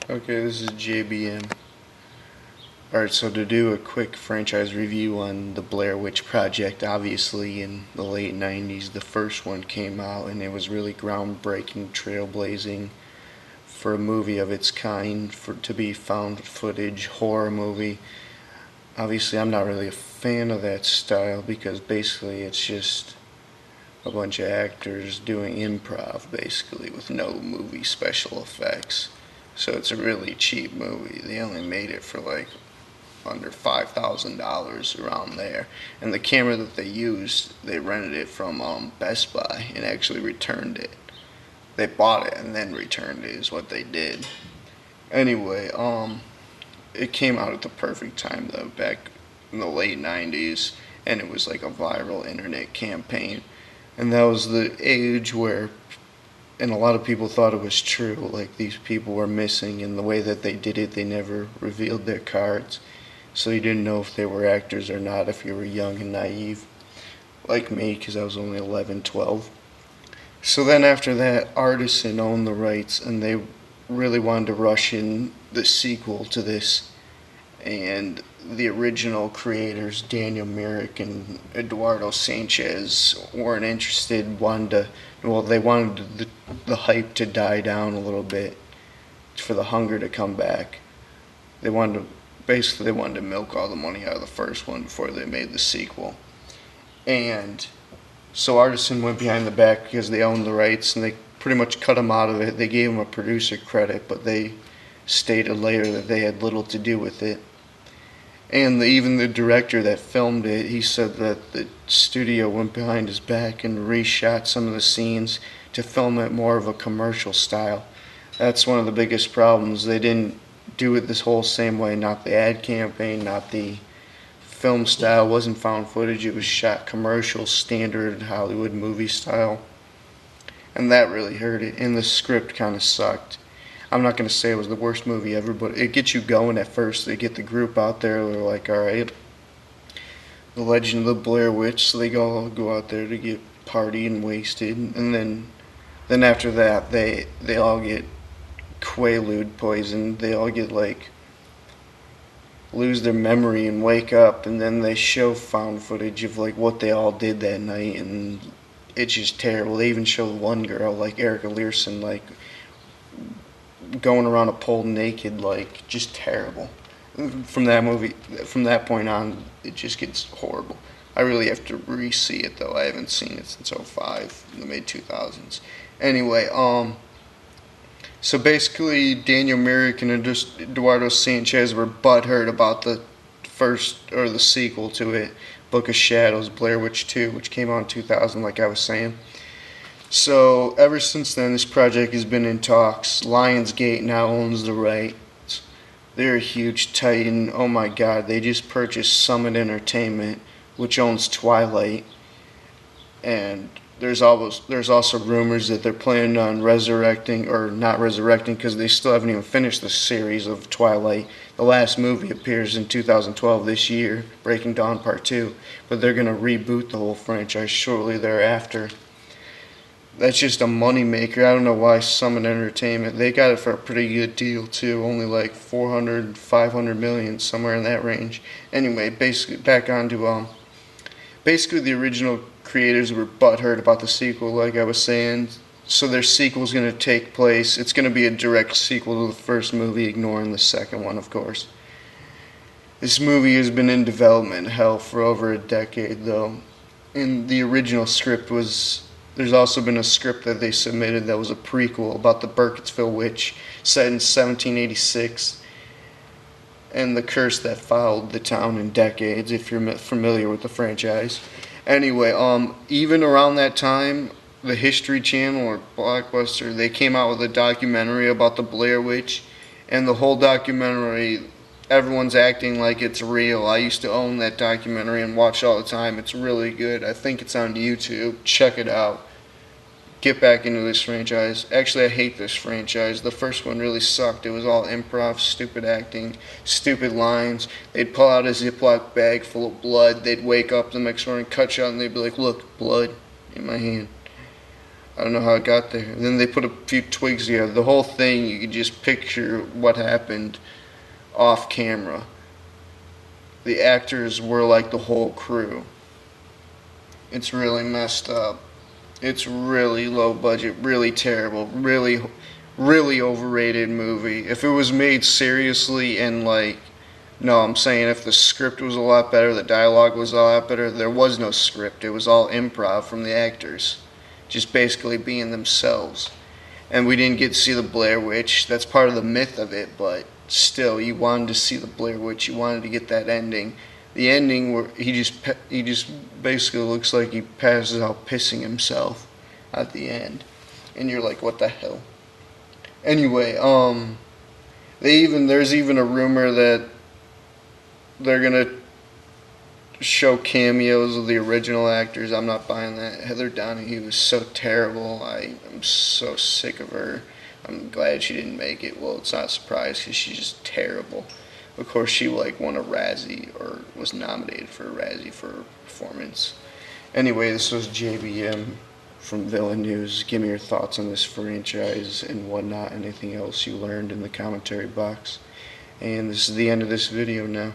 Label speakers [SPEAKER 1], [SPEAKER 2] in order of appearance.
[SPEAKER 1] Okay, this is JBM. Alright, so to do a quick franchise review on the Blair Witch project, obviously in the late 90s the first one came out and it was really groundbreaking, trailblazing for a movie of its kind, to be found footage horror movie. Obviously I'm not really a fan of that style because basically it's just a bunch of actors doing improv basically with no movie special effects. So it's a really cheap movie. They only made it for like under $5,000 around there, and the camera that they used, they rented it from Best Buy and actually returned it. They bought it and then returned it is what they did. Anyway, it came out at the perfect time though, back in the late 90s, and it was like a viral internet campaign, and that was the age where, and a lot of people thought it was true, like these people were missing, and the way that they did it, they never revealed their cards. So you didn't know if they were actors or not if you were young and naive, like me, because I was only 11, 12. So then after that, Artisan owned the rights, and they really wanted to rush in the sequel to this. And the original creators, Daniel Myrick and Eduardo Sanchez, weren't interested, they wanted the hype to die down a little bit, for the hunger to come back. They wanted to milk all the money out of the first one before they made the sequel. And so Artisan went behind the back because they owned the rights, and they pretty much cut him out of it. They gave him a producer credit, but they stated later that they had little to do with it. And even the director that filmed it, he said that the studio went behind his back and reshot some of the scenes to film it more of a commercial style. That's one of the biggest problems. They didn't do it this whole same way, not the ad campaign, not the film style. It wasn't found footage, it was shot commercial, standard Hollywood movie style. And that really hurt it, and the script kind of sucked. I'm not going to say it was the worst movie ever, but it gets you going at first. They get the group out there, they're like, alright, the legend of the Blair Witch, so they all go out there to get party and wasted, and then after that, they all get Quaalude poisoned. They all get lose their memory and wake up, and then they show found footage of what they all did that night, and it's just terrible. They even show one girl, Erica Learson, going around a pole naked, just terrible. From that point on, it just gets horrible. I really have to re-see it though. I haven't seen it since '05, in the mid-2000s. Anyway, so basically, Daniel Myrick and Eduardo Sanchez were butthurt about the sequel to it, Book of Shadows, Blair Witch 2, which came out in 2000, like I was saying. So ever since then, this project has been in talks. Lionsgate now owns the rights. They're a huge titan. Oh my God, they just purchased Summit Entertainment, which owns Twilight, and there's also rumors that they're planning on resurrecting, or not resurrecting because they still haven't even finished the series of Twilight. The last movie appears in 2012 this year, Breaking Dawn Part 2, but they're going to reboot the whole franchise shortly thereafter. That's just a moneymaker. I don't know why Summit Entertainment, they got it for a pretty good deal too, only like 400, 500 million, somewhere in that range. Anyway, basically back on to basically the original creators were butthurt about the sequel, like I was saying. So their sequel is going to take place. It's going to be a direct sequel to the first movie, ignoring the second one, of course. This movie has been in development hell for over a decade, though. And the original script was... There's also been a script that they submitted that was a prequel about the Burkittsville Witch, set in 1786, and the curse that followed the town in decades, if you're familiar with the franchise. Anyway, even around that time, the History Channel or Blockbuster, they came out with a documentary about the Blair Witch, and the whole documentary, everyone's acting like it's real. I used to own that documentary and watch all the time. It's really good. I think it's on YouTube. Check it out. Get back into this franchise. Actually, I hate this franchise. The first one really sucked. It was all improv, stupid acting, stupid lines. They'd pull out a Ziploc bag full of blood. They'd wake up the next morning, cut shot, and they'd be like, look, blood in my hand. I don't know how it got there. And then they put a few twigs together. The whole thing, you could just picture what happened off camera. The actors were like the whole crew. It's really messed up. It's really low budget, really terrible, really overrated movie. If it was made seriously and like, no, I'm saying if the script was a lot better, the dialogue was a lot better. There was no script. It was all improv from the actors, just basically being themselves. And we didn't get to see the Blair Witch. That's part of the myth of it, but still, you wanted to see the Blair Witch. You wanted to get that ending. The ending where he just basically looks like he passes out pissing himself at the end, and you're like, what the hell? Anyway, there's even a rumor that they're gonna show cameos of the original actors. I'm not buying that. Heather Donahue was so terrible. I am so sick of her. I'm glad she didn't make it. Well, it's not a surprise because she's just terrible. Of course, she like won a Razzie or was nominated for a Razzie for her performance. Anyway, this was JBM from VillainNews. Give me your thoughts on this franchise and whatnot. Anything else you learned in the commentary box. And this is the end of this video now.